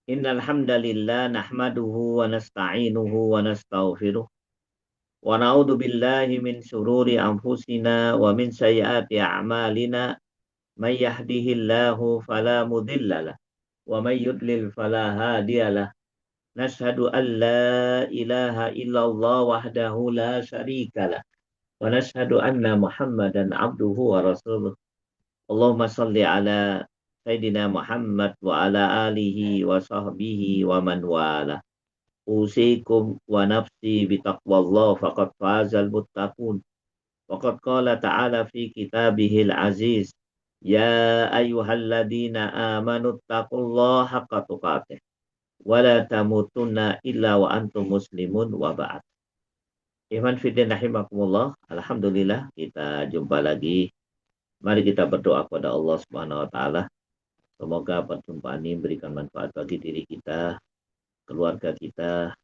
Innal hamdalillah nahmaduhu wa nasta'inuhu wa nastaghfiruh wa na'udzu billahi min shururi anfusina wa min sayyiati a'malina may yahdihillahu fala mudhillalah wa may yudlil fala hadiyalah. Nashhadu an la ilaha illallah wahdahu la syarikalah wa nashhadu anna Muhammadan abduhu wa rasuluh. Allahumma salli ala Sayyidina Muhammad wa ala alihi wa sahbihi wa man wala. Usikum wa nafsi bitaqwallah faqad fazal muttaqun. Waqad qala ta'ala fi kitabihil aziz. Ya ayyuhalladzina amanu taqullaha haqqa tuqatih. Wa la tamutunna illa wa antum muslimun wa ba'd. Iman fiddin rahimakumullah. Alhamdulillah kita jumpa lagi. Mari kita berdoa kepada Allah Subhanahu wa taala. Semoga perjumpaan ini memberikan manfaat bagi diri kita, keluarga kita,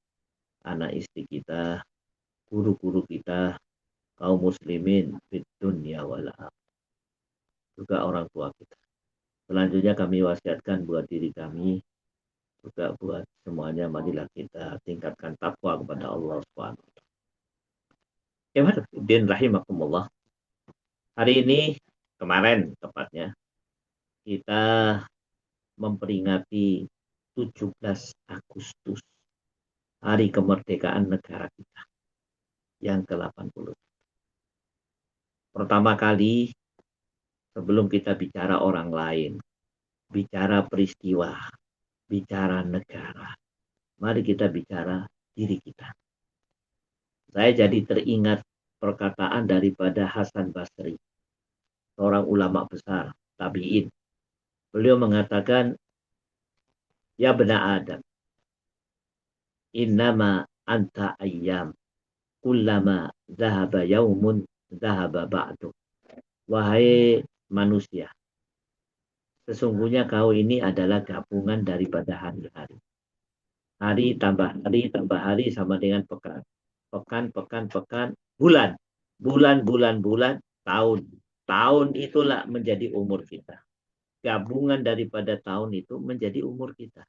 anak istri kita, guru-guru kita, kaum muslimin fid dunya wal akhirah, juga orang tua kita. Selanjutnya kami wasiatkan buat diri kami, juga buat semuanya, marilah kita tingkatkan takwa kepada Allah Subhanahu wa taala. Din rahimakumullah. Hari ini, kemarin tepatnya, kita memperingati 17 Agustus, hari kemerdekaan negara kita yang ke-80. Pertama kali, sebelum kita bicara orang lain, bicara peristiwa, bicara negara, mari kita bicara diri kita. Saya jadi teringat perkataan daripada Hasan Basri, seorang ulama besar, tabi'in. Beliau mengatakan, ya bena Adam, innama anta ayyam, kullama zahaba yaumun zahaba ba'du. Wahai manusia, sesungguhnya kau ini adalah gabungan daripada hari-hari. Hari tambah hari sama dengan pekan. Pekan, bulan. Bulan, tahun. Tahun itulah menjadi umur kita. Gabungan daripada tahun itu menjadi umur kita.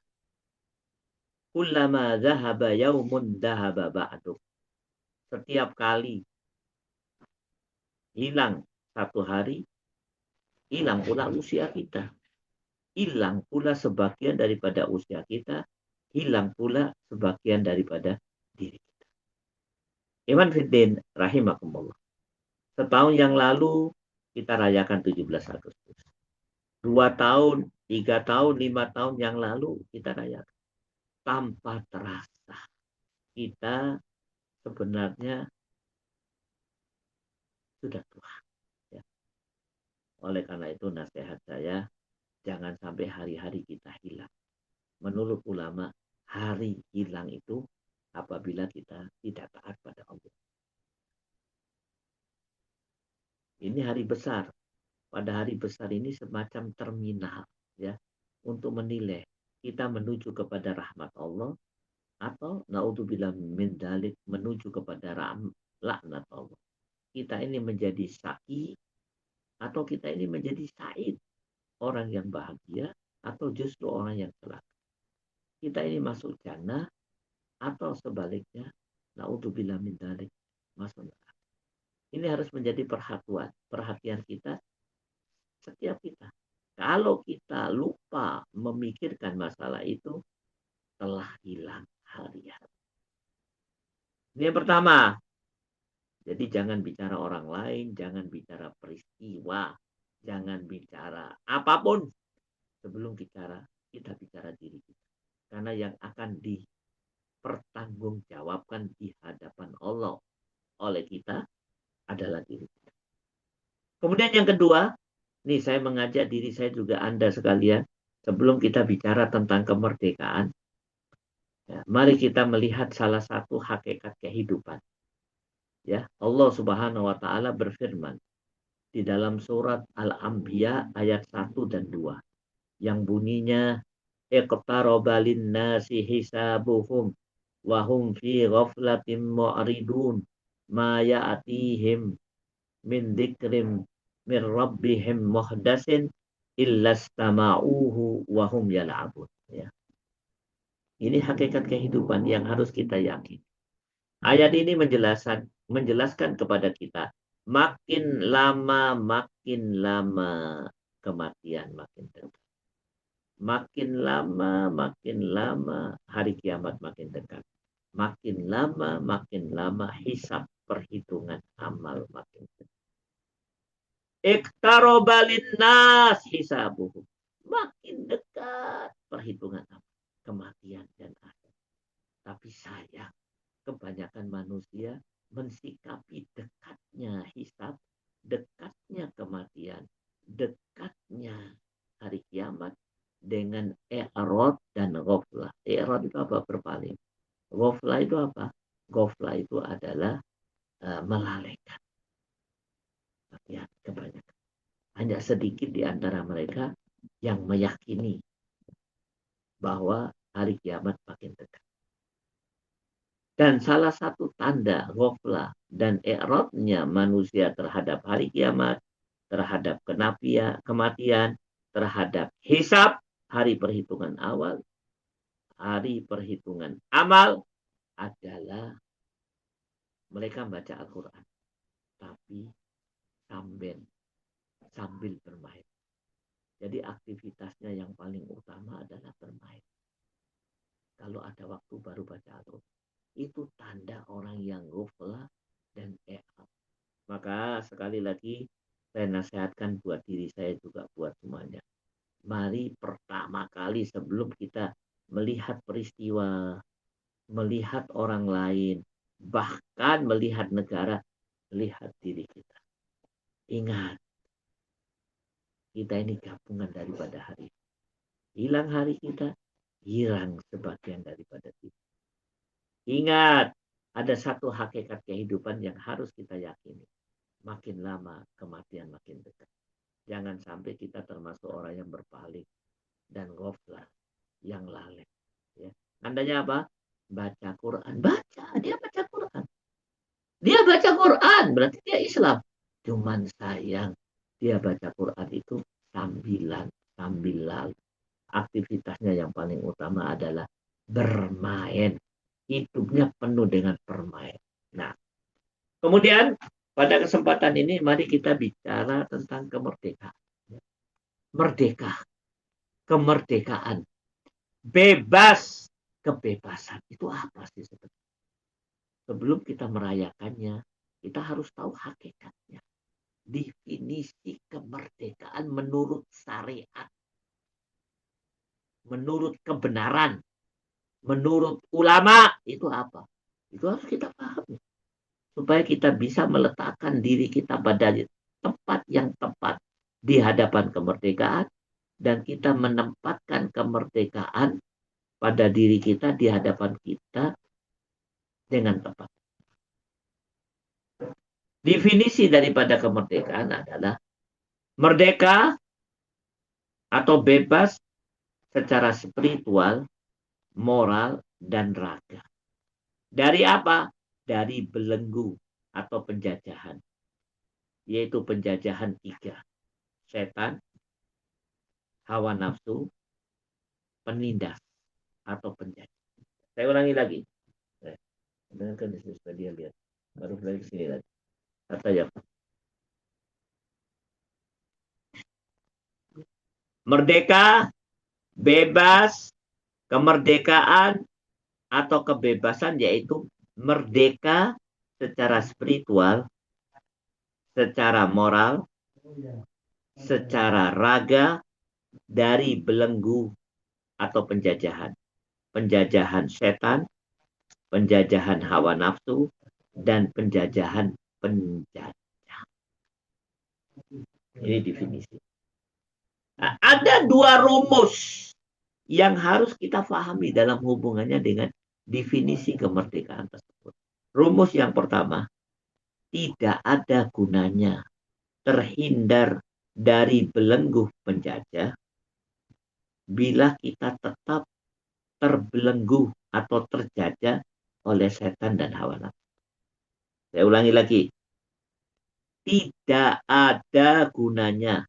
Kullama zahaba yaumun zahaba ba'du. Setiap kali hilang satu hari, hilang pula usia kita. Hilang pula sebagian daripada usia kita, hilang pula sebagian daripada diri kita. Iman fiddin rahimakumullah. Setahun yang lalu kita rayakan 17 Agustus. 2 tahun, 3 tahun, 5 tahun yang lalu kita rayakan. Tanpa terasa kita sebenarnya sudah tua. Ya. Oleh karena itu nasihat saya, jangan sampai hari-hari kita hilang. Menurut ulama, hari hilang itu apabila kita tidak taat pada Allah. Ini hari besar. Pada hari besar ini semacam terminal, ya, untuk menilai kita menuju kepada rahmat Allah atau naudzubillah min dzalik menuju kepada laknat Allah. Kita ini menjadi syaqi atau kita ini menjadi sa'id, orang yang bahagia atau justru orang yang celaka. Kita ini masuk jannah atau sebaliknya naudzubillah min dzalik masuk neraka. Ini harus menjadi perhatian kita, setiap kita. Kalau kita lupa memikirkan masalah itu, telah hilang hari-hari. Ini yang pertama. Jadi jangan bicara orang lain, jangan bicara peristiwa, jangan bicara apapun. Sebelum bicara, kita bicara diri kita. Karena yang akan dipertanggungjawabkan di hadapan Allah oleh kita adalah diri kita. Kemudian yang kedua, nih saya mengajak diri saya juga Anda sekalian, sebelum kita bicara tentang kemerdekaan, ya, mari kita melihat salah satu hakikat kehidupan. Ya, Allah Subhanahu wa taala berfirman di dalam surat Al-Anbiya ayat 1 dan 2 yang bunyinya iqtaraba lin-nasi hisabuhum wa hum fi ghaflatin mu'ridun ma ya'tihim min dzikrim min rabbihim muhdasin illa istama'uhu wa hum yal'abun, ya. Ini hakikat kehidupan yang harus kita yakini. Ayat ini menjelaskan kepada kita, makin lama kematian makin dekat. Makin lama hari kiamat makin dekat. Makin lama hisab perhitungan amal makin dekat. Iktarobalin nas hisabuhum. Makin dekat perhitungan amal. Kematian dan akhir. Tapi sayang, kebanyakan manusia mensikapi dekatnya hisab, dekatnya kematian, dekatnya hari kiamat dengan i'rad dan ghaflah. I'rad itu apa? Berpaling. Ghaflah itu apa? Ghaflah itu adalah melalaikan. Ya, kebanyakan. Hanya sedikit di antara mereka yang meyakini bahwa hari kiamat makin dekat. Dan salah satu tanda ghaflah dan i'radnya manusia terhadap hari kiamat, terhadap kematian, terhadap hisab, hari perhitungan awal, hari perhitungan amal adalah mereka baca Al-Quran. Tapi sambil bermain. Jadi aktivitasnya yang paling utama adalah bermain. Kalau ada waktu baru baca Al-Quran. Itu tanda orang yang ghaflah dan i'rad. Maka sekali lagi saya nasihatkan buat diri saya juga buat semuanya. Mari pertama kali sebelum kita melihat peristiwa, melihat orang lain, bahkan melihat negara, lihat diri kita. Ingat, kita ini gabungan daripada hari. Hilang hari kita, hilang sebagian daripada kita. Ingat, ada satu hakikat kehidupan yang harus kita yakini. Makin lama kematian makin dekat. Jangan sampai kita termasuk orang yang berpaling dan ghaflah, yang lalai. Ya. Tandanya apa? Baca Quran. Dia baca Quran. Dia baca Quran, berarti dia Islam. Cuman sayang, dia baca Quran itu sambil lalu. Aktivitasnya yang paling utama adalah bermain. Hidupnya penuh dengan bermain. Nah, kemudian pada kesempatan ini mari kita bicara tentang kemerdekaan. Merdeka, kemerdekaan, bebas, kebebasan. Itu apa sih sebenarnya? Sebelum kita merayakannya, kita harus tahu hakikatnya. Definisi kemerdekaan menurut syariat, menurut kebenaran, menurut ulama, itu apa? Itu harus kita pahami. Supaya kita bisa meletakkan diri kita pada tempat yang tepat di hadapan kemerdekaan, dan kita menempatkan kemerdekaan pada diri kita di hadapan kita dengan tepat. Definisi daripada kemerdekaan adalah merdeka atau bebas secara spiritual, moral, dan raga. Dari apa? Dari belenggu atau penjajahan. Yaitu penjajahan 3. Setan, hawa nafsu, penindas atau penjajah. Saya ulangi lagi. Dengarkan supaya dia lihat. Baru lagi ke sini lagi. Kata ya. Merdeka, bebas, kemerdekaan, atau kebebasan, yaitu merdeka secara spiritual, secara moral, secara raga, dari belenggu atau penjajahan. Penjajahan setan, penjajahan hawa nafsu, dan penjajahan penjajah. Ini definisi. Nah, ada 2 rumus yang harus kita pahami dalam hubungannya dengan definisi kemerdekaan tersebut. Rumus yang pertama, tidak ada gunanya terhindar dari belenggu penjajah bila kita tetap terbelenggu atau terjajah oleh setan dan hawa nafsu. Saya ulangi lagi. Tidak ada gunanya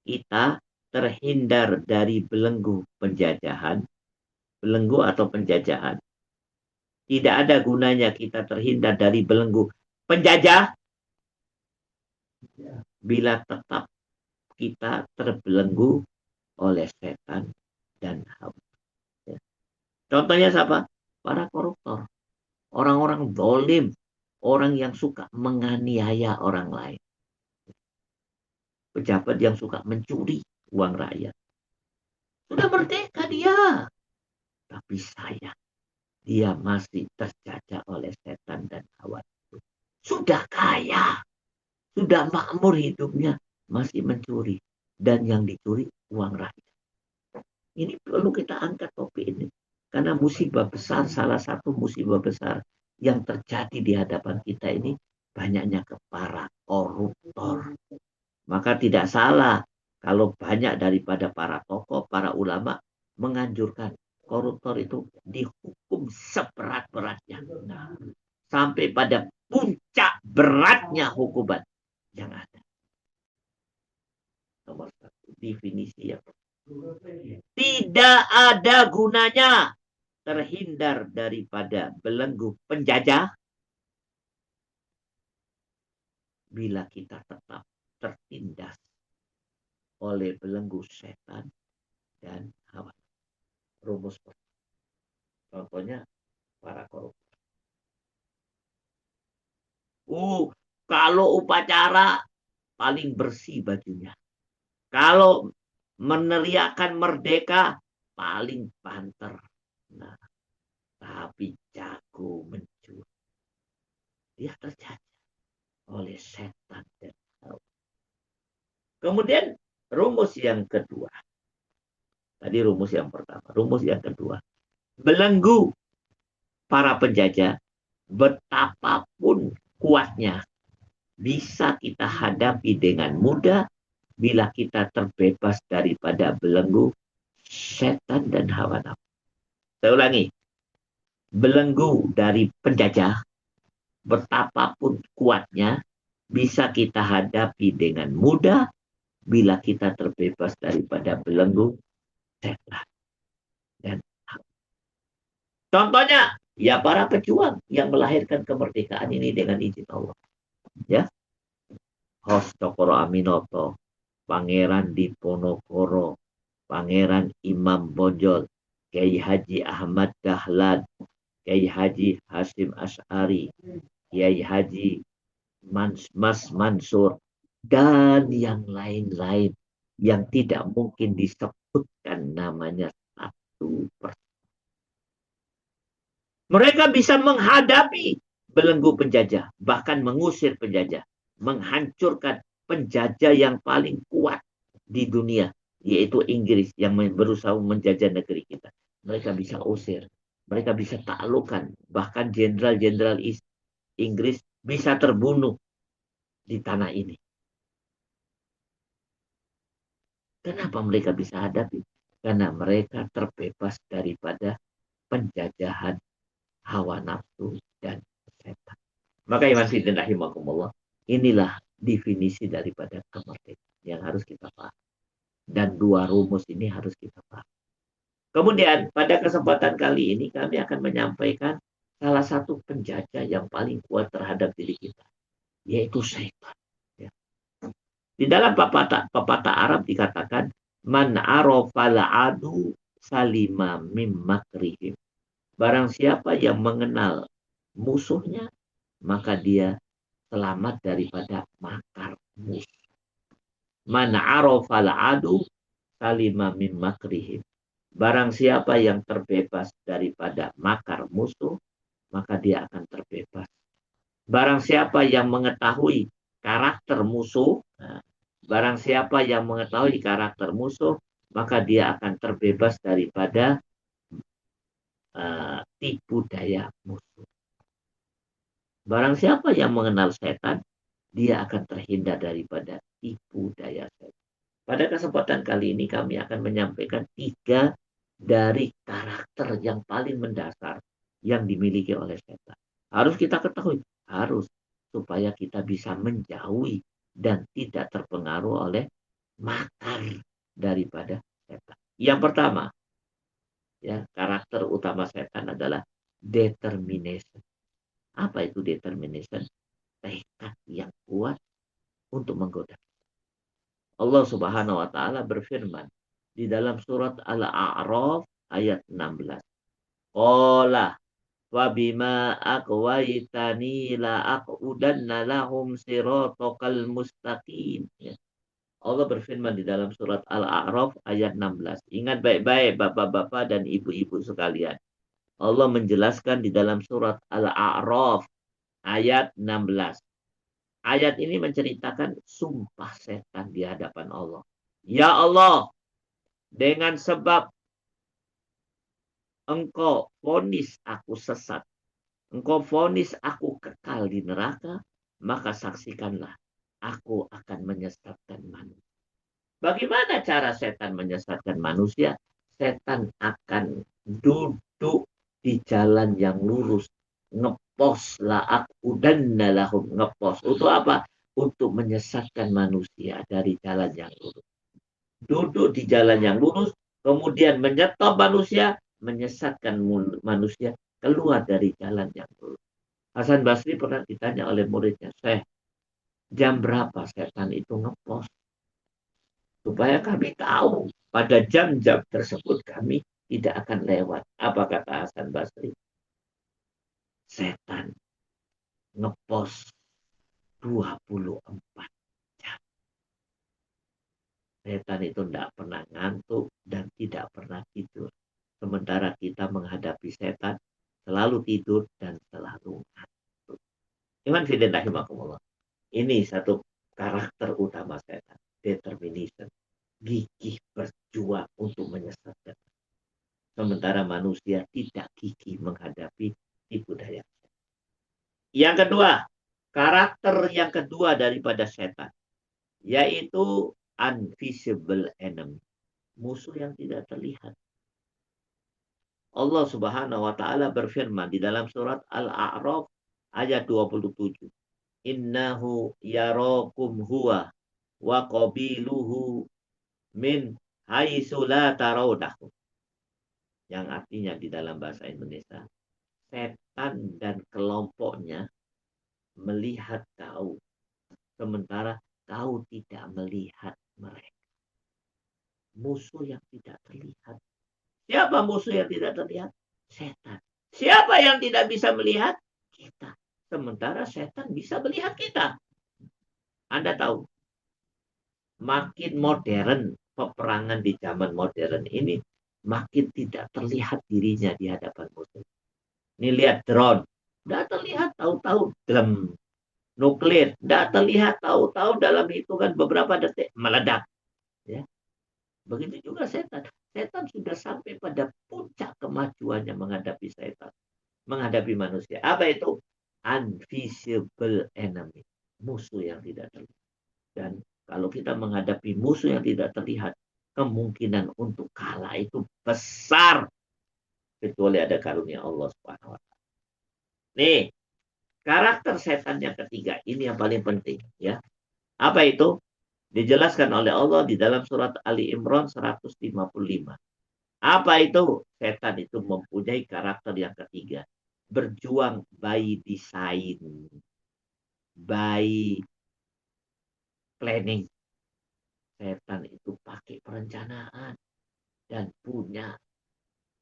kita terhindar dari belenggu penjajahan belenggu atau penjajahan. Tidak ada gunanya kita terhindar dari belenggu penjajah bila tetap kita terbelenggu oleh setan dan hawa. Contohnya siapa? Para koruptor, orang-orang zalim, orang yang suka menganiaya orang lain, pejabat yang suka mencuri uang rakyat. Sudah merdeka dia, tapi sayang dia masih terjajah oleh setan dan hawa. Sudah kaya, sudah makmur hidupnya, masih mencuri. Dan yang dicuri uang rakyat. Ini perlu kita angkat topik ini. Karena musibah besar, salah satu musibah besar yang terjadi di hadapan kita ini, banyaknya para koruptor. Maka tidak salah kalau banyak daripada para tokoh, para ulama menganjurkan koruptor itu dihukum seberat-beratnya. Nah, sampai pada puncak beratnya hukuman yang ada. Nomor satu, definisi yang tidak ada gunanya terhindar daripada belenggu penjajah bila kita tetap tertindas oleh belenggu setan dan hawa. Rumus contohnya para koruptor. Kalau upacara paling bersih bajunya. Kalau meneriakan merdeka paling banter. Nah, tapi jago mencuri. Dia terjajah oleh setan dan hawa. Kemudian rumus yang kedua. Tadi rumus yang pertama. Rumus yang kedua. Belenggu para penjajah betapapun kuatnya bisa kita hadapi dengan mudah bila kita terbebas daripada belenggu setan dan hawa nafsu. Saya ulangi. Belenggu dari penjajah betapapun kuatnya bisa kita hadapi dengan mudah bila kita terbebas daripada belenggu setan dan hawa. Contohnya, ya para pejuang yang melahirkan kemerdekaan ini dengan izin Allah. Ya, Hos Cokro Aminoto, Pangeran Diponegoro, Pangeran Imam Bonjol, Kiai Haji Ahmad Dahlan, Kiai Haji Hasim Asy'ari, Kiai Haji Mas Mansur, dan yang lain-lain yang tidak mungkin disebutkan namanya satu persatu. Mereka bisa menghadapi belenggu penjajah, bahkan mengusir penjajah, menghancurkan penjajah yang paling kuat di dunia, yaitu Inggris yang berusaha menjajah negeri kita. Mereka bisa usir, mereka bisa taklukkan, bahkan jenderal-jenderal Inggris bisa terbunuh di tanah ini. Kenapa mereka bisa hadapi? Karena mereka terbebas daripada penjajahan hawa nafsu dan setan. Maka iman fiddin rahimakumullah, inilah definisi daripada kemerdekaan yang harus kita paham. Dan dua rumus ini harus kita paham. Kemudian pada kesempatan kali ini kami akan menyampaikan salah satu penjajah yang paling kuat terhadap diri kita, yaitu setan. Ya. Di dalam pepatah Arab dikatakan, man arafal adu salima mim makrihim. Barang siapa yang mengenal musuhnya, maka dia selamat daripada makar musuh. Man arafal adu salima min makrihim. Barang siapa yang terbebas daripada makar musuh, maka dia akan terbebas. Barang siapa yang mengetahui karakter musuh, barang siapa yang mengetahui karakter musuh, maka dia akan terbebas daripada tipu daya musuh. Barang siapa yang mengenal setan, dia akan terhindar daripada tipu daya setan. Pada kesempatan kali ini kami akan menyampaikan 3 dari karakter yang paling mendasar yang dimiliki oleh setan. Harus kita ketahui, harus supaya kita bisa menjauhi dan tidak terpengaruh oleh makar daripada setan. Yang pertama, Ya, karakter utama setan adalah determination. Apa itu determination? Tekad yang kuat untuk menggoda. Allah Subhanahu wa taala berfirman di dalam surat Al-A'raf ayat 16. Qala wa bima aqwaitani la aqudanna lahum siratal mustaqim. Ya. Allah berfirman di dalam surat Al-A'raf ayat 16. Ingat baik-baik bapak-bapak dan ibu-ibu sekalian. Allah menjelaskan di dalam surat Al-A'raf ayat 16. Ayat ini menceritakan sumpah setan di hadapan Allah. Ya Allah, dengan sebab engkau vonis aku sesat, engkau vonis aku kekal di neraka, maka saksikanlah aku akan menyesatkan manusia. Bagaimana cara setan menyesatkan manusia? Setan akan duduk di jalan yang lurus. Ngepos lah aku dan lahum. Ngepos. Untuk apa? Untuk menyesatkan manusia dari jalan yang lurus. Duduk di jalan yang lurus, kemudian menyetop manusia, menyesatkan manusia keluar dari jalan yang lurus. Hasan Basri pernah ditanya oleh muridnya, Syekh, jam berapa setan itu ngepos? Supaya kami tahu pada jam-jam tersebut kami tidak akan lewat. Apa kata Hasan Basri? Setan ngepos 24 jam. Setan itu tidak pernah ngantuk dan tidak pernah tidur. Sementara kita menghadapi setan selalu tidur dan selalu ngantuk. Iman fidin rahimakumullah. Ini satu karakter utama setan. Determination. Gigih berjuang untuk menyesatkan. Sementara manusia tidak gigih menghadapi tipu daya. Yang kedua, karakter yang kedua daripada setan, yaitu invisible enemy. Musuh yang tidak terlihat. Allah Subhanahu wa taala berfirman di dalam surat Al-A'raf ayat 27. Innahu yarakum huwa wa qabiluhu min haitsu la tarawnahu. Yang artinya di dalam bahasa Indonesia, setan dan kelompoknya melihat kau, sementara kau tidak melihat mereka. Musuh yang tidak terlihat. Siapa musuh yang tidak terlihat? Setan. Siapa yang tidak bisa melihat? Kita. Sementara setan bisa melihat kita. Anda tahu, makin modern peperangan di zaman modern ini, makin tidak terlihat dirinya di hadapan musuh. Ini lihat drone. Tidak terlihat, tahu-tahu drum nuklir. Tidak terlihat, tahu-tahu dalam hitungan beberapa detik meledak. Ya. Begitu juga setan. Setan sudah sampai pada puncak kemajuannya menghadapi setan. Menghadapi manusia. Apa itu? Invisible enemy. Musuh yang tidak terlihat. Dan kalau kita menghadapi musuh yang tidak terlihat, kemungkinan untuk kalah itu besar. Kecuali ada karunia Allah Subhanahu wa taala. Nih, karakter setan yang ketiga, ini yang paling penting, ya. Apa itu? Dijelaskan oleh Allah di dalam surat Ali Imran 155. Apa itu? Setan itu mempunyai karakter yang ketiga. Berjuang by design. By planning. Setan itu pakai perencanaan dan punya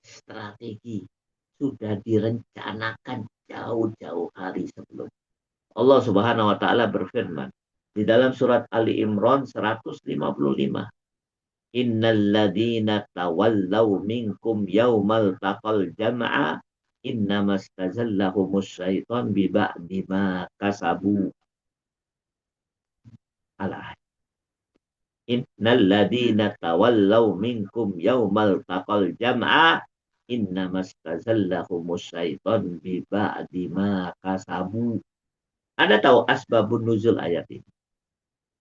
strategi. Sudah direncanakan jauh-jauh hari sebelum. Allah Subhanahu wa taala berfirman di dalam surat Ali Imran 155. Innal ladzina tawallaw minkum yaumal taqal jam'a innamastazallahumush syaitan bi ba'di ma kasabu. Ala. Innal ladzina tawallaw minkum yaumal taqal jam'a innamastazallahumush syaitan bi ba'di ma kasabu. Anda tahu asbabun nuzul ayat ini?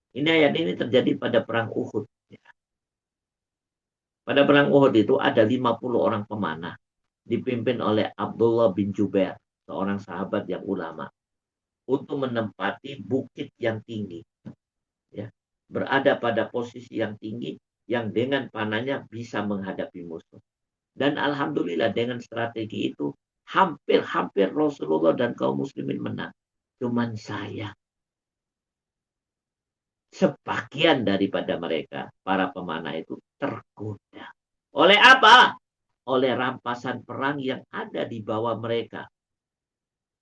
Ini ayat ini terjadi pada perang Uhud. Pada perang Uhud itu ada 50 orang pemanah dipimpin oleh Abdullah bin Jubair, seorang sahabat yang ulama, untuk menempati bukit yang tinggi. Ya, berada pada posisi yang tinggi yang dengan panahnya bisa menghadapi musuh. Dan alhamdulillah dengan strategi itu hampir-hampir Rasulullah dan kaum muslimin menang. Cuman saya, sebagian daripada mereka, para pemanah itu tergoda. Oleh apa? Oleh rampasan perang yang ada di bawah mereka.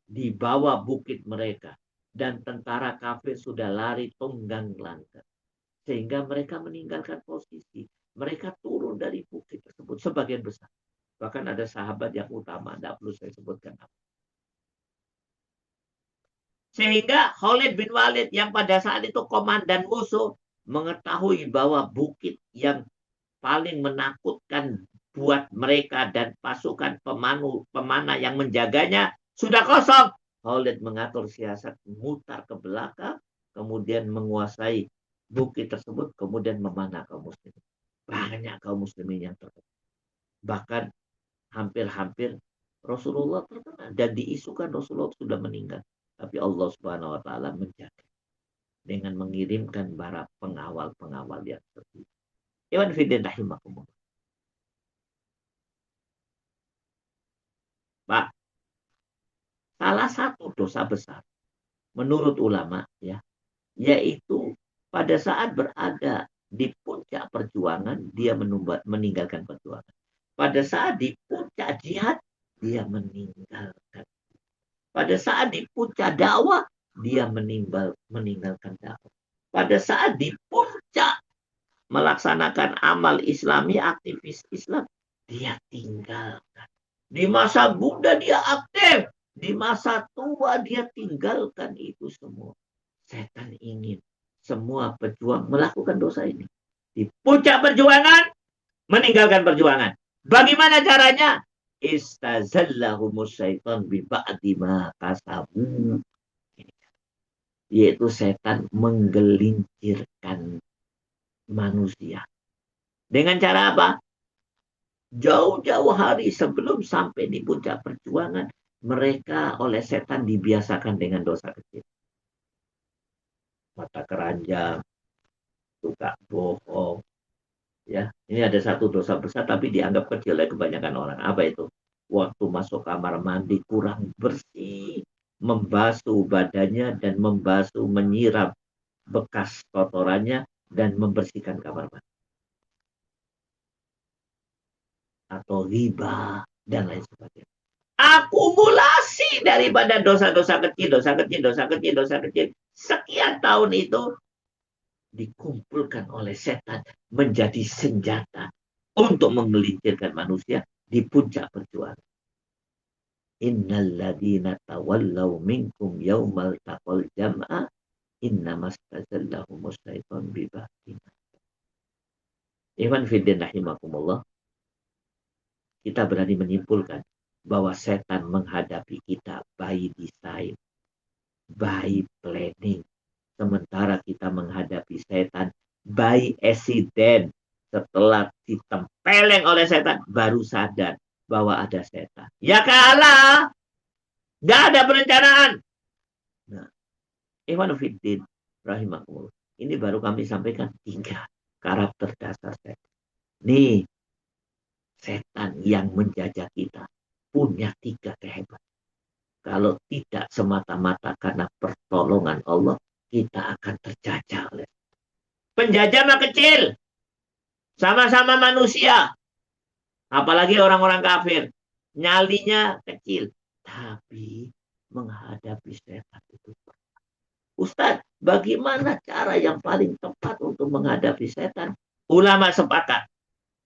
Di bawah bukit mereka. Dan tentara kafir sudah lari tunggang langgang. Sehingga mereka meninggalkan posisi. Mereka turun dari bukit tersebut sebagian besar. Bahkan ada sahabat yang utama, tidak perlu saya sebutkan. Sehingga Khalid bin Walid yang pada saat itu komandan musuh mengetahui bahwa bukit yang paling menakutkan buat mereka dan pasukan pemanah yang menjaganya sudah kosong. Khalid mengatur siasat mutar ke belakang, kemudian menguasai bukit tersebut, kemudian memanah kaum muslimin. Banyak kaum muslimin yang terkena. Bahkan hampir-hampir Rasulullah terkena dan diisukan Rasulullah sudah meninggal. Tapi Allah Subhanahu wa taala menjaga dengan mengirimkan para pengawal-pengawal yang seperti itu. Iwan fidin rahimakumullah. Pak, salah satu dosa besar menurut ulama ya, yaitu pada saat berada di puncak perjuangan dia meninggalkan perjuangan. Pada saat di puncak jihad dia meninggalkan. Pada saat di puncak dakwah dia meninggalkan dakwah. Pada saat di puncak melaksanakan amal Islami, aktivis Islam, dia tinggalkan. Di masa muda dia aktif, di masa tua dia tinggalkan itu semua. Setan ingin semua pejuang melakukan dosa ini. Di puncak perjuangan, meninggalkan perjuangan. Bagaimana caranya? Istazallahumus syaitan biba'di ma kasabu. Yaitu setan menggelincirkan manusia. Dengan cara apa? Jauh-jauh hari sebelum sampai di puncak perjuangan, mereka oleh setan dibiasakan dengan dosa kecil. Mata keranjang, suka bohong. Ya, ini ada satu dosa besar tapi dianggap kecil oleh kebanyakan orang. Apa itu? Waktu masuk kamar mandi kurang bersih, membasuh badannya dan membasuh menyiram bekas kotorannya dan membersihkan kamar mandi. Atau riba dan lain sebagainya. Akumulasi daripada dosa-dosa kecil, dosa kecil, dosa kecil, dosa kecil. Sekian tahun itu dikumpulkan oleh setan menjadi senjata untuk menggelincirkan manusia di puncak perjuangan. Innalladzina tawallaw minkum yaumal taqal jam'a innamastazallahum syaitan bibahtina. Iman fiddin rahimakumullah. Kita berani menyimpulkan bahwa setan menghadapi kita by design, by planning. Sementara kita menghadapi setan by accident. Setelah ditempeleng oleh setan, baru sadar bahwa ada setan. Ya kalah. Tidak ada perencanaan. Nah, Ikhwanuddin rahimahullah. Ini baru kami sampaikan 3 karakter dasar setan. Nih, setan yang menjajah kita punya 3 kehebatan. Kalau tidak semata-mata karena pertolongan Allah, kita akan terjajah oleh penjajah mah kecil. Sama-sama manusia. Apalagi orang-orang kafir. Nyalinya kecil. Tapi menghadapi setan itu. Ustaz, bagaimana cara yang paling tepat untuk menghadapi setan? Ulama sepakat.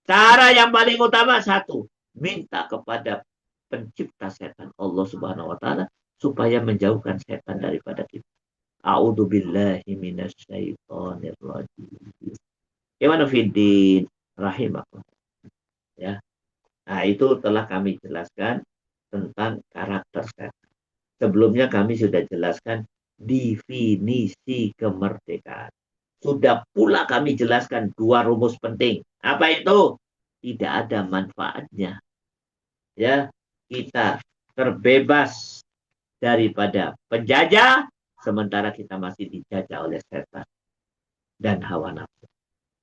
Cara yang paling utama satu. Minta kepada pencipta setan Allah Subhanahu wa taala supaya menjauhkan setan daripada kita. A'udzubillahi minasyaitonir rajim. Iwanuddin rahimakumullah. Ya. Nah, itu telah kami jelaskan tentang karakter setan. Sebelumnya kami sudah jelaskan definisi kemerdekaan. Sudah pula kami jelaskan 2 rumus penting. Apa itu? Tidak ada manfaatnya. Ya, kita terbebas daripada penjajah sementara kita masih dijajah oleh setan dan hawa nafsu.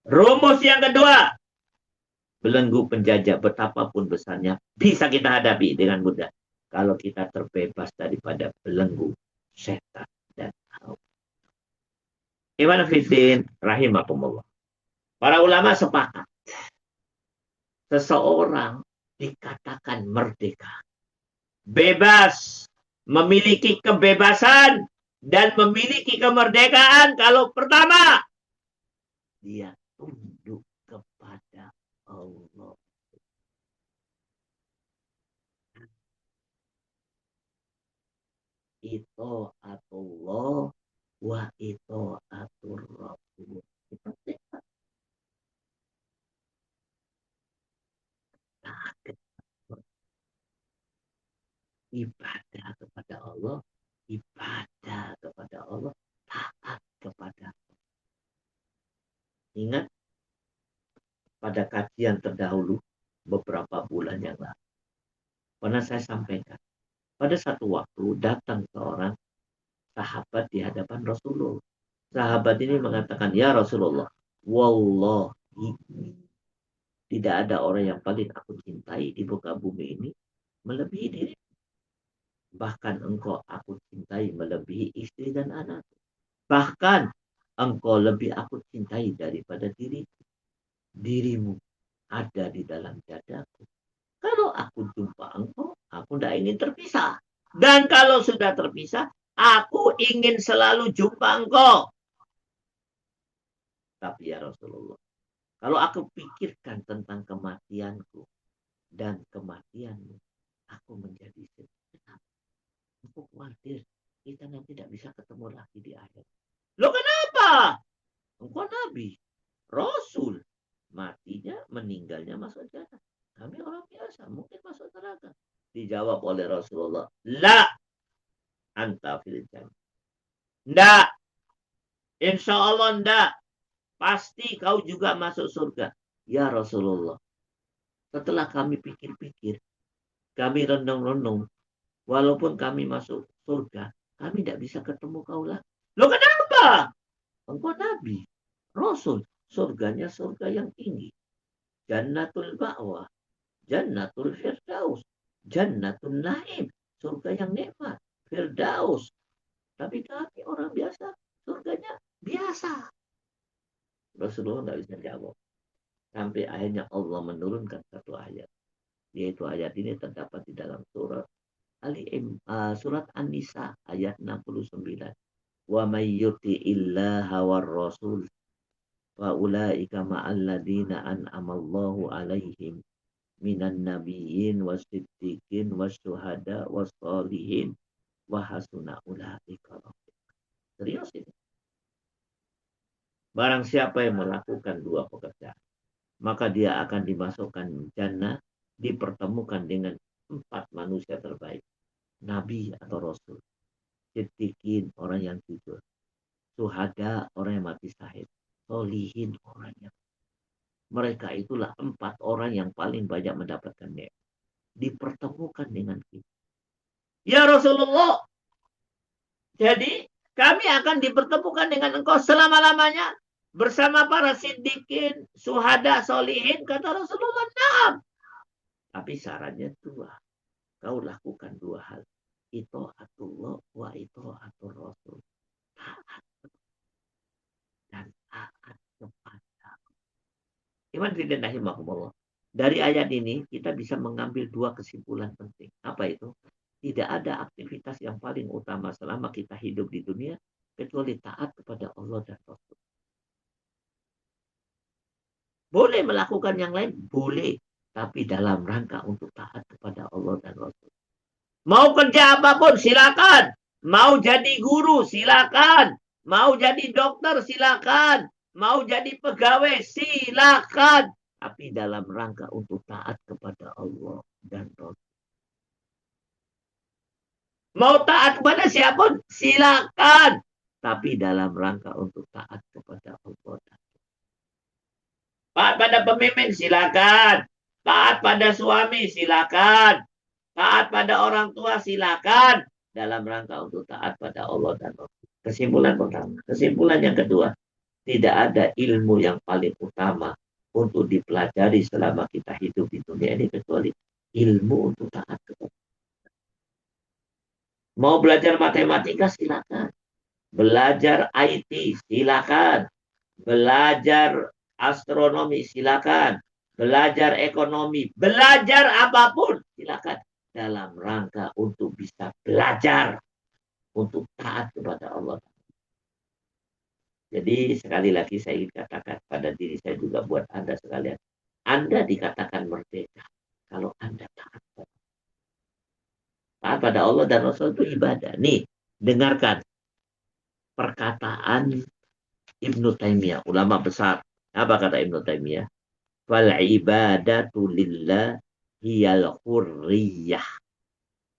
Rumus yang kedua, Belenggu penjajah betapapun besarnya bisa kita hadapi dengan mudah kalau kita terbebas daripada belenggu setan dan hawa. Iman fiddin rahimakumullah. Para ulama sepakat seseorang dikatakan merdeka, bebas, memiliki kebebasan dan memiliki kemerdekaan kalau pertama dia tunduk kepada Allah. Itoatullah wa itoatur Rasul. Ibadah kepada Allah, ibadah kepada Allah, taat kepada Allah. Ingat pada kajian terdahulu beberapa bulan yang lalu. Pernah saya sampaikan, pada satu waktu datang seorang sahabat di hadapan Rasulullah. Sahabat ini mengatakan, ya Rasulullah, wallahi tidak ada orang yang paling aku cintai di muka bumi ini melebihi diri. Bahkan engkau aku cintai melebihi istri dan anak. Bahkan engkau lebih aku cintai daripada diriku. Dirimu ada di dalam dadaku. Kalau aku jumpa engkau, aku tidak ingin terpisah. Dan kalau sudah terpisah, aku ingin selalu jumpa engkau. Tapi ya Rasulullah, kalau aku pikirkan tentang kematianku dan kematianmu, aku menjadi sedih. Aku khawatir kita nanti tidak bisa ketemu lagi di akhir. Loh kenapa? Engkau Nabi, Rasul. Matinya, meninggalnya masuk jannah. Kami orang biasa, mungkin masuk neraka. Dijawab oleh Rasulullah, la anta fil jannah. Nggak. Insya Allah nggak. Pasti kau juga masuk surga. Ya Rasulullah. Setelah kami pikir-pikir, kami renung-renung, walaupun kami masuk surga, kami tidak bisa ketemu kau lagi. Loh kenapa? Engkau Nabi, Rasul, surganya surga yang tinggi. Jannatul Ma'wa, Jannatul Firdaus, Jannatul Naim, surga yang nikmat, Firdaus. Tapi kami orang biasa, surganya biasa. Rasulullah tidak bisa jawab. Sampai akhirnya Allah menurunkan satu ayat. Yaitu ayat ini terdapat di dalam surat surat An-Nisa ayat 69. Wa may yuti'illaha war rasul wa ulaika ma'al ladina an'amallahu alaihim minan nabiyyin wasiddiqin wasyuhada wassalihin wa hasuna ulaika rafiqa. Serius ini. Barang siapa yang melakukan dua pekerjaan, maka dia akan dimasukkan jannah, dipertemukan dengan 4 manusia terbaik. Nabi atau Rasul. Siddiqin, orang yang jujur. Suhada, orang yang mati syahid. Solihin, orang yang. Mereka itulah 4 orang yang paling banyak mendapatkan nikmat. Dipertemukan dengan kita. Ya Rasulullah, jadi kami akan dipertemukan dengan engkau selama-lamanya bersama para siddiqin, suhada, solihin, kata Rasulullah. Nah. Tapi syaratnya 2. Kau lakukan 2 hal. Itoatullah wa itoatur Rasul. Taat dan taat kepada. Iman fiddin rahimakumullah. Dari ayat ini kita bisa mengambil 2 kesimpulan penting. Apa itu? Tidak ada aktivitas yang paling utama selama kita hidup di dunia kecuali taat kepada Allah dan Rasul. Boleh melakukan yang lain? Boleh. Tapi dalam rangka untuk taat kepada Allah dan Rasul. Mau kerja apapun silakan. Mau jadi guru silakan. Mau jadi dokter silakan. Mau jadi pegawai silakan. Tapi dalam rangka untuk taat kepada Allah dan Rasul. Mau taat kepada siapapun silakan. Tapi dalam rangka untuk taat kepada Allah dan Rasul. Taat pada pemimpin silakan. Taat pada suami silakan. Taat pada orang tua silakan. Dalam rangka untuk taat pada Allah dan Rasul. Kesimpulan pertama. Kesimpulan yang kedua. Tidak ada ilmu yang paling utama untuk dipelajari selama kita hidup di dunia ini kecuali ilmu untuk taat kepada. Mau belajar matematika silakan, belajar IT silakan, belajar astronomi silakan, belajar ekonomi, belajar apapun silakan dalam rangka untuk bisa belajar untuk taat kepada Allah. Jadi sekali lagi saya ingin katakan pada diri saya juga buat Anda sekalian. Anda dikatakan merdeka kalau Anda taat. Taat pada Allah dan Rasul itu ibadah. Nih, dengarkan perkataan Ibnu Taimiyah, ulama besar. Apa kata Ibnu Taimiyah? Fal ibadatu lillah hiyal hurriyah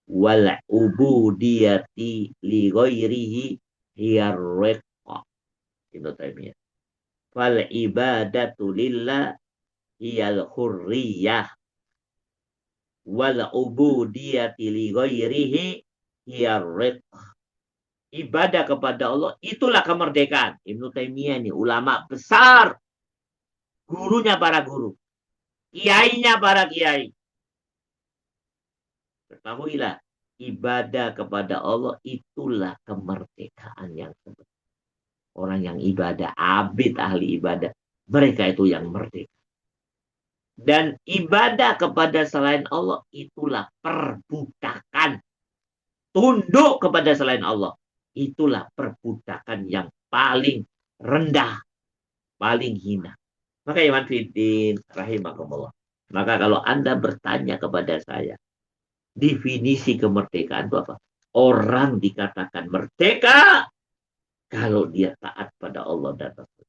wal ubudiyati li ghairihi hiyar riqqa. Ibnu Taimiyah. Fal ibadatu lillah hiyal hurriyah wal ubudiyati li ghairihi hiyar riqqa. Ibadah kepada Allah itulah kemerdekaan. Ibnu Taimiyah ini ulama besar, gurunya para guru, kiainya para kiai. Ketahuilah, ibadah kepada Allah itulah kemerdekaan yang sebenarnya. Orang yang ibadah, abid ahli ibadah, mereka itu yang merdeka. Dan ibadah kepada selain Allah itulah perbudakan. Tunduk kepada selain Allah. Itulah perbudakan yang paling rendah, paling hina. Maka Iman Fiddin rahimakumullah. Maka kalau Anda bertanya kepada saya, definisi kemerdekaan itu apa? Orang dikatakan merdeka kalau dia taat pada Allah dan Rasul.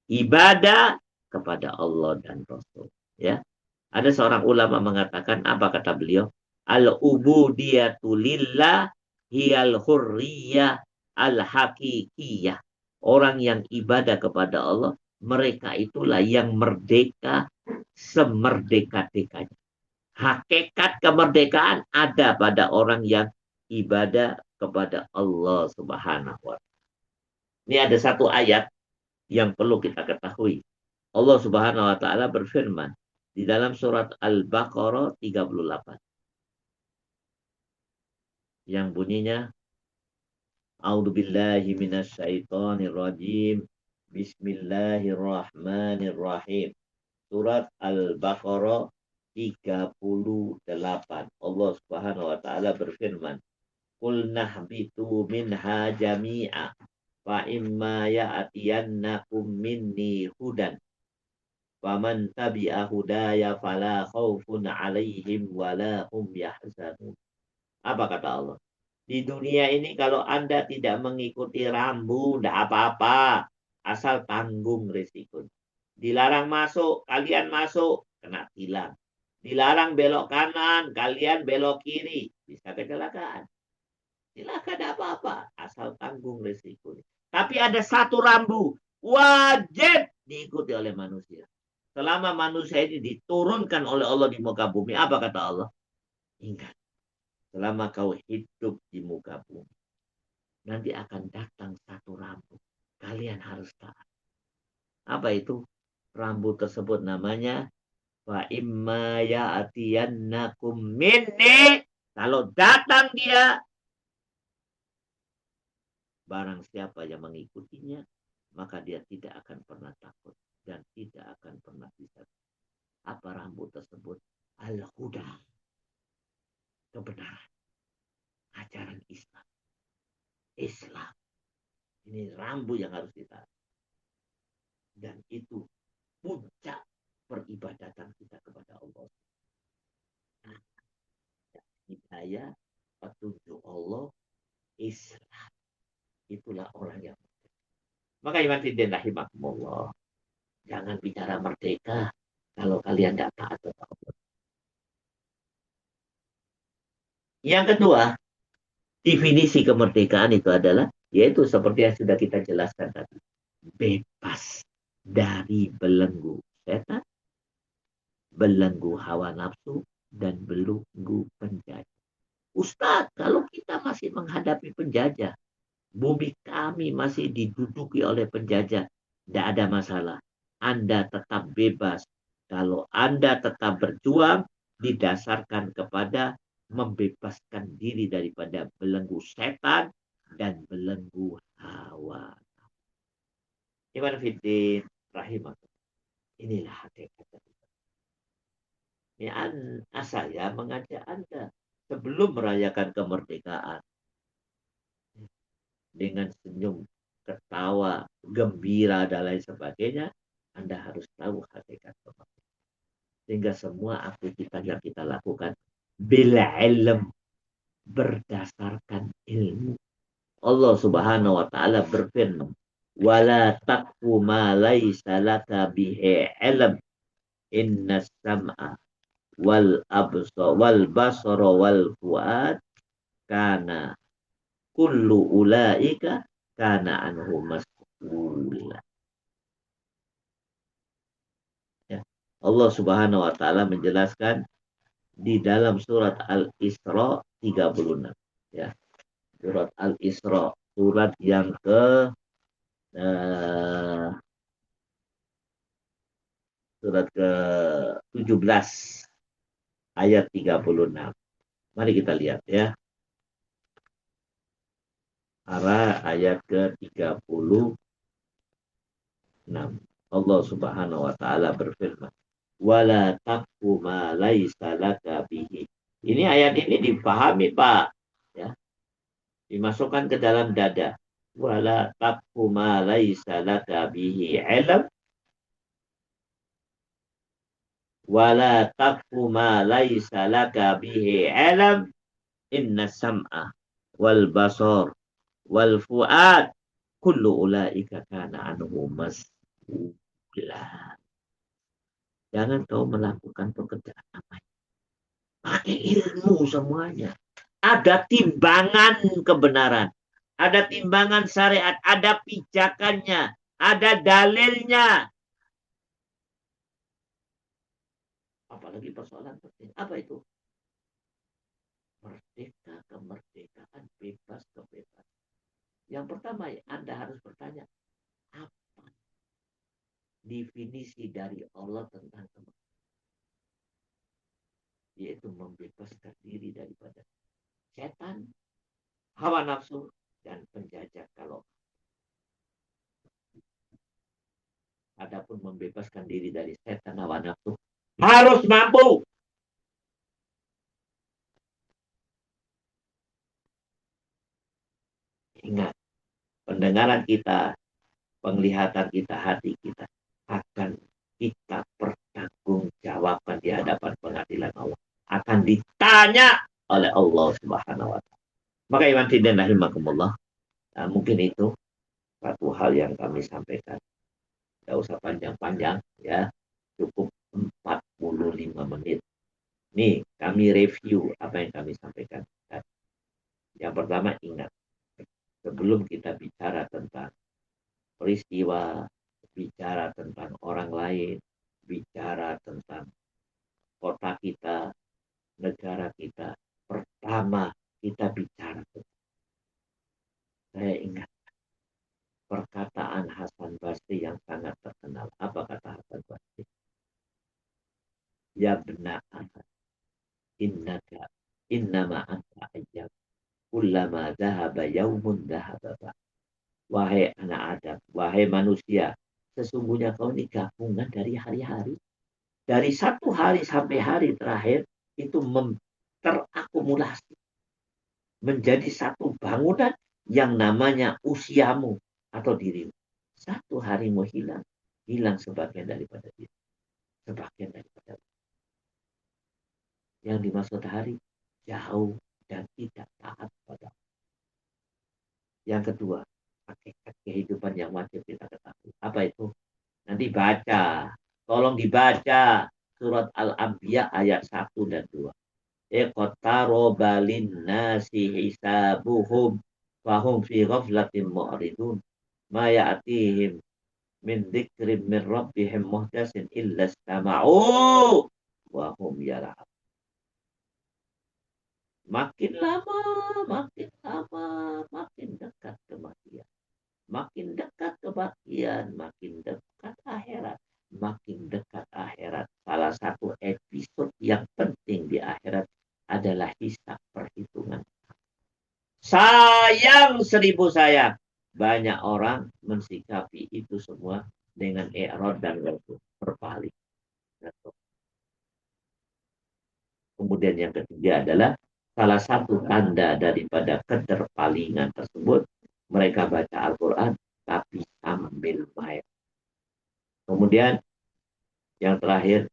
Ibadah kepada Allah dan Rasul. Ya, ada seorang ulama mengatakan, apa kata beliau? Al-ubudiyatu lillah hiyal hurriyah al-hakikiyah. Orang yang ibadah kepada Allah, mereka itulah yang merdeka semerdeka-dekanya. Hakikat kemerdekaan ada pada orang yang ibadah kepada Allah Subhanahu wa Ta'ala. Ini ada satu ayat yang perlu kita ketahui. Allah Subhanahu wa Ta'ala berfirman di dalam surat Al-Baqarah 38. Yang bunyinya A'udzu billahi minasyaitonir rajim. Bismillahirrahmanirrahim. Surat Al-Baqarah 38. Allah Subhanahu wa taala berfirman, "Qul nahbitu minha jami'a fa imma ya'tiyannakum minni hudan faman tabi'a hudaya fala khaufun 'alaihim wala hum yahzanun." Apa kata Allah? Di dunia ini kalau Anda tidak mengikuti rambu, tidak apa-apa. Asal tanggung risiko. Dilarang masuk, kalian masuk, kena tilang. Dilarang belok kanan, kalian belok kiri. Bisa kecelakaan. Silakan tidak apa-apa. Asal tanggung risiko. Tapi ada satu rambu. Wajib diikuti oleh manusia. Selama manusia ini diturunkan oleh Allah di muka bumi. Apa kata Allah? Ingat. Selama kau hidup di muka bumi, nanti akan datang satu rambu. Kalian harus taat. Apa itu? Rambu tersebut namanya wa imma ya'tiyannakum minni. Kalau datang dia, barang siapa yang mengikutinya, maka dia tidak akan pernah takut dan tidak akan pernah bisa. Apa rambu tersebut? Al-huda. Kebenaran. Ajaran Islam. Islam. Ini rambu yang harus kita. Dan itu puncak peribadatan kita kepada Allah. Nah, hidayah, petunjuk Allah, Islam. Itulah orang yang merdeka. Maka iman fiddin rahimakumullah. Jangan bicara merdeka kalau kalian tidak taat kepada Allah. Yang kedua, definisi kemerdekaan itu adalah, yaitu seperti yang sudah kita jelaskan tadi. Bebas dari belenggu setan, belenggu hawa nafsu, dan belenggu penjajah. Ustaz, kalau kita masih menghadapi penjajah, bumi kami masih diduduki oleh penjajah, tidak ada masalah. Anda tetap bebas. Kalau Anda tetap berjuang, didasarkan kepada membebaskan diri daripada belenggu setan dan belenggu hawa. Iman fiddin rahimah. Inilah hakikat. Ya, saya mengajak Anda sebelum merayakan kemerdekaan dengan senyum, ketawa, gembira dan lain sebagainya, Anda harus tahu hakikat kemerdekaan. Sehingga semua aktivitas yang kita lakukan bila ilm, berdasarkan ilmu. Allah Subhanahu wa taala berfirman, "Wala taqfu ma laisa laka bihi ilm. Innas sam'a wal absar wal basara wal fuad kana kullu ulaika kana anhu mas'ula." Ya. Allah Subhanahu wa taala menjelaskan di dalam surat Al-Isra 36. Ya. Surat Al-Isra, surat yang ke eh, surat ke-17 ayat 36. Mari kita lihat ya. Arah ayat ke-36. Allah Subhanahu wa taala berfirman, "Wala taqfu ma laisa laka bihi." Ini ayat ini dipahami, Pak. Ya, dimasukkan ke dalam dada. Wala taqfu ma laisa laka bihi ilm. Wala taqfu ma laisa laka bihi ilm. Inna sam'a wal basar wal fuad kullu ulaika kana anhu mas'ula. Jangan kau melakukan pekerjaan apa. Pakai ilmu semuanya. Ada timbangan kebenaran. Ada timbangan syariat. Ada pijakannya. Ada dalilnya. Apalagi persoalan penting. Apa itu? Merdeka, kemerdekaan, bebas, kebebasan. Yang pertama, Anda harus bertanya, apa definisi dari Allah tentang kemerdekaan? Yaitu membebaskan diri daripada setan, hawa nafsu, dan penjajah. Kalau adapun membebaskan diri dari setan, hawa nafsu, harus mampu. Ingat, pendengaran kita, penglihatan kita, hati kita akan kita pertanggungjawabkan di hadapan pengadilan Allah. Akan ditanya oleh Allah Subhanahu wa taala. Maka iman dan rahimakumullah, mungkin itu satu hal yang kami sampaikan. Tidak usah panjang-panjang ya. Cukup 45 menit. Nih, kami review apa yang kami sampaikan. Yang pertama, ingat, sebelum kita bicara tentang peristiwa, bicara tentang orang lain, bicara tentang kota kita, negara kita, pertama kita bicara. Saya ingat perkataan Hasan Basri yang sangat terkenal. Apa kata Hasan Basri? Ya benar, innaka innama anta ayyam kullama dhahaba yaumun dhahaba. Wahai anak Adam, wahai manusia, sesungguhnya kau ini gabungan dari hari-hari. Dari satu hari sampai hari terakhir, itu terakumulasi. Menjadi satu bangunan yang namanya usiamu atau dirimu. Satu harimu hilang, hilang sebagian daripada diri. Sebagian daripada diri. Yang dimaksud hari, jauh dan tidak taat pada. Yang kedua, hakikat kehidupan yang wajib kita ketahui. Apa itu? Nanti baca. Tolong dibaca surat Al-Anbiya ayat 1 dan 2. Iqtaroba linnasi hisabuhum fahum fi ghaflatin mu'ridun. Ma ya'tihim min dzikrin min rabbihim muhdasin illa istama'u wa hum yal'ab. Makin lama, makin dekat kematian. Makin dekat kebahagiaan, makin dekat akhirat. makin dekat akhirat. Salah satu episode yang penting di akhirat adalah hisab perhitungan. Sayang 1000 sayang. Banyak orang mensikapi itu semua dengan i'rad dan berpaling. Kemudian yang ketiga adalah salah satu tanda daripada keterpalingan tersebut, mereka baca Al-Quran tapi sambil main. Kemudian yang terakhir,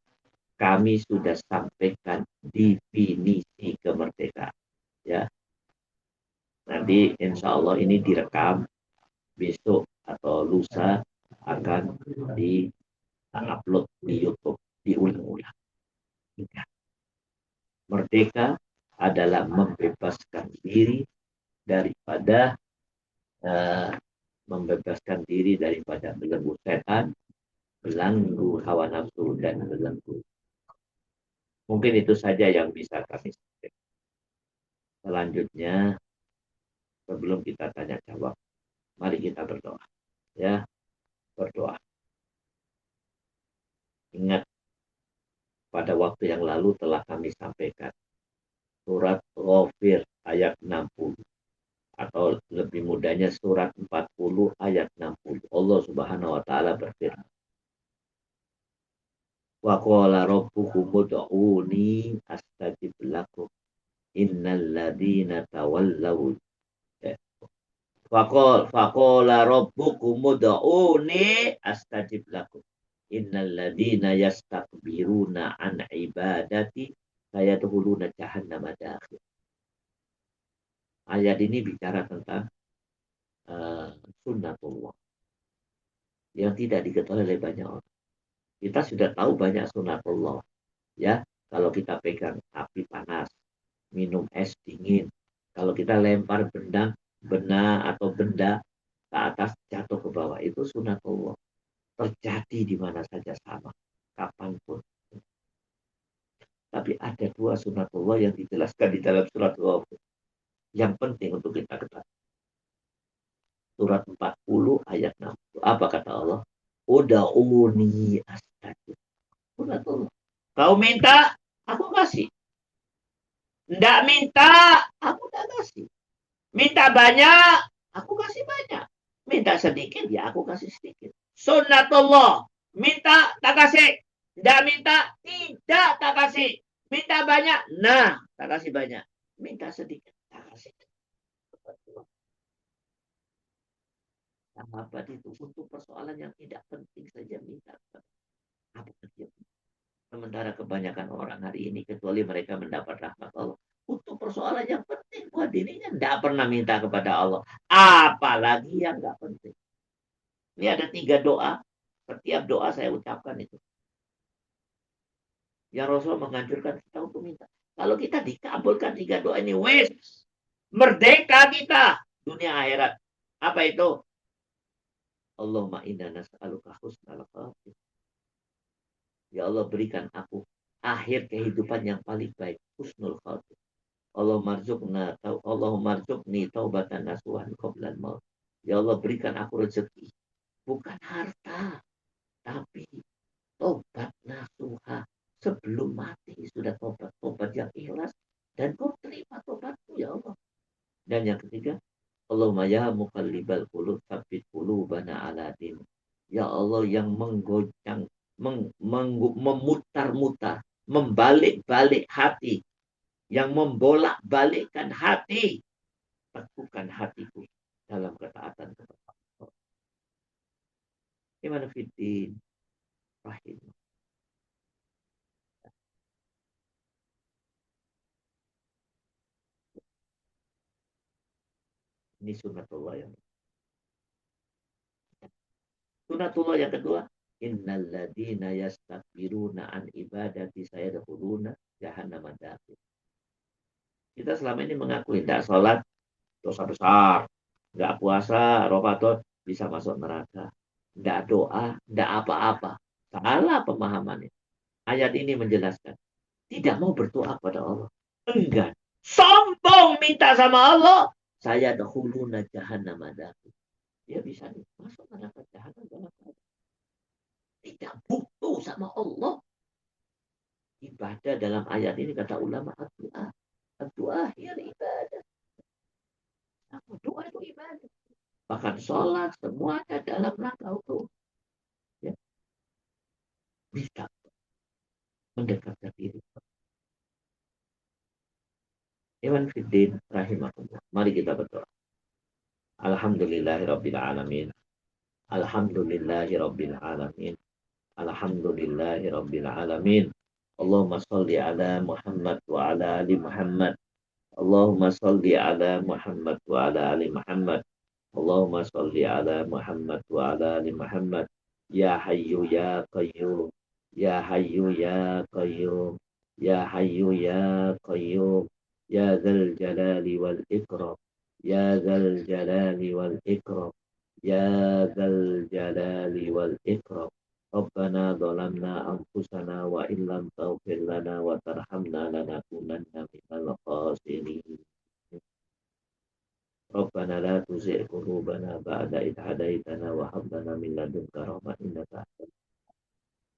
kami sudah sampaikan definisi kemerdekaan. Ya, nanti insya Allah ini direkam, besok atau lusa akan di-upload di YouTube, diulang-ulang. Merdeka adalah membebaskan diri daripada belenggu setan, belenggu hawa nafsu, dan belenggu. Mungkin itu saja yang bisa kami sampaikan. Selanjutnya, sebelum kita tanya jawab, mari kita berdoa. Ya, berdoa. Ingat, pada waktu yang lalu telah kami sampaikan surat Ghafir ayat 60. Atau lebih mudahnya surat 40 ayat 60. Allah Subhanahu wa taala berfirman, wa qala rabbukum ud'uni astajib lakum innal ladzina tawallaw faqala rabbukum ud'uni astajib lakum innal ladzina yastakbiruna an ibadati sayadkhuluna jahannama dakhir. Ayat ini bicara tentang sunnatullah yang tidak diketahui oleh banyak orang. Kita sudah tahu banyak sunnatullah. Ya, kalau kita pegang api panas, minum es dingin, kalau kita lempar benda atau benda ke atas jatuh ke bawah, itu sunnatullah. Terjadi di mana saja sama, kapanpun. Tapi ada dua sunnatullah yang dijelaskan di dalam surat Ghafir. Yang penting untuk kita ketahui. Surat 40 ayat 60. Apa kata Allah? Uda'uni astajib. Sunnatullah. Kau minta, aku kasih. Tidak minta, aku tidak kasih. Minta banyak, aku kasih banyak. Minta sedikit, ya aku kasih sedikit. Sunnatullah. Minta, tak kasih. Tidak minta, tidak tak kasih. Minta banyak, nah, tak kasih banyak. Minta sedikit, tak kasih. Sahabat itu untuk persoalan yang tidak penting saja minta. Apa dia? Sementara kebanyakan orang hari ini, kecuali mereka mendapat rahmat Allah, untuk persoalan yang penting, wah dirinya tidak pernah minta kepada Allah. Apalagi yang nggak penting. Ini ada 3 doa. Setiap doa saya ucapkan itu. Yang Rasul menganjurkan kita untuk minta. Kalau kita dikabulkan 3 doa ini, wes, merdeka kita dunia akhirat. Apa itu? Allahumma inna nas'aluka husnal khatimah. Ya Allah, berikan aku akhir kehidupan yang paling baik, husnul khatimah. Allahumma rzuqni taubatan nasuhan qablal maut. Ya Allah, berikan aku rezeki, bukan harta, tapi tobat nasuha. Sebelum mati sudah tobat yang ikhlas, dan kau terima tobatku ya Allah. Dan yang ketiga, Allahumma ya muqallibal qulub tsabbit qulubana ala din. Ya Allah yang menggoncang, memutar-mutar, membalik-balik hati, yang membolak-balikkan hati, teguhkan hatiku dalam ketaatan kepada Allah. Gimana fitin rahim. Ini sunnatullah yang kedua, innal ladzina yastakbiruna an ibadati sayadkhuluna jahannama dakhir. Kita selama ini mengakui tidak sholat dosa besar, tidak puasa Ramadan bisa masuk neraka, tidak doa, tidak apa-apa. Salah pemahamannya. Ayat ini menjelaskan tidak mau berdoa kepada Allah, enggan, sombong minta sama Allah, saya dahuluna jahannam dakhir. Dia bisa masuk neraka jahanam dalam keadaan. Tidak butuh sama Allah. Ibadah dalam ayat ini kata ulama doa. Doa ya ibadah. Doa itu ibadah. Bahkan sholat semuanya dalam rangka untuk ya, bisa mendekatkan diri. Iwan Fiddin rahimahullah. Mari kita berdoa. Alhamdulillahirabbil alamin. Alhamdulillahirabbil alamin. Alhamdulillahirabbil alamin. Allahumma salli ala Muhammad wa ala ali Muhammad. Allahumma salli ala Muhammad wa ala ali Muhammad. Allahumma salli ala Muhammad wa ala ali Muhammad. Ya Hayyu ya Qayyum. Ya Hayyu ya Qayyum. Ya Hayyu ya Qayyum. Ya Dzal Jalali wal Ikram. Ya Dzal Jalali wal Ikram. Ya Dzal Jalali wal Ikram. ربنا ظلمنا أنفسنا وإن لم تغفر لنا وترحمنا لنكونن من الخاسرين. ربنا لا تزغ قلوبنا بعد إذ هديتنا وهب لنا من لدنك رحمة إنك أنت.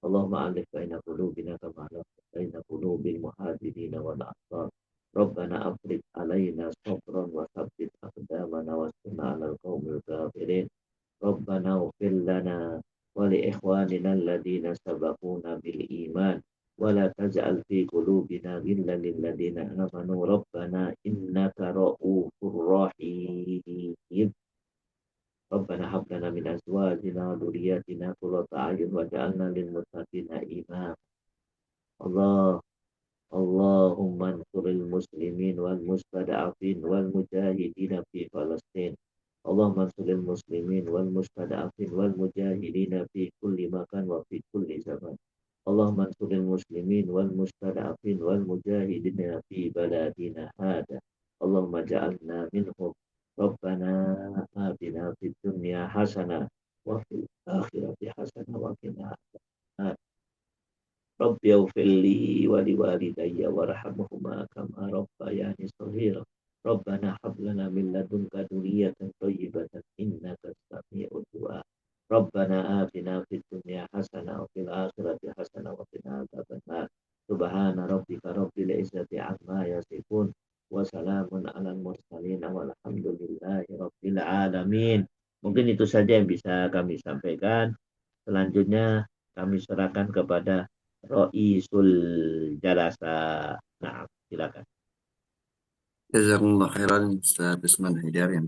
اللهم ألف بين قلوبنا كما ألفت بين قلوب المهاجرين والأنصار. ربنا أفرغ علينا صبرا وثبت أقدامنا وانصرنا على القوم الكافرين. ربنا اغفر لنا ولإخواننا الذين سبقونا بالإيمان ولا تجعل في قلوبنا غلا للذين آمنوا ربنا إنك رؤوف رحيم. ربنا هب لنا من أزواجنا وذرياتنا قرة أعين واجعلنا للمتقين إماما. الله اللهم انصر المسلمين والمستضعفين والمجاهدين في فلسطين. اللهم انصر المسلمين والمستضعفين والمجاهدين في كل مكان وفي كل زمان. اللهم انصر المسلمين والمستضعفين والمجاهدين في بلادنا هذا. اللهم اجعلنا منهم. ربنا آتنا في الدنيا حسنة وفي الآخرة حسنة وقنا عذاب النار. رب اغفر لي ولوالدي وارحمهما كما ربياني صغيرا. ربنا هب لنا من لدنك ذرية طيبة إنك السميع الدعاء. ربنا آتنا في الدنيا حسنة وفي الآخرة حسنة وقنا عذاب النار. سبحان ربك رب العزة عما يصفون وسلام على المرسلين والحمد لله رب العالمين. Mungkin itu saja yang bisa kami sampaikan. Selanjutnya kami serahkan kepada Roisul Jalasa. Nah, silakan. جزاكم الله خيرا أستاذ عثمان حيدر.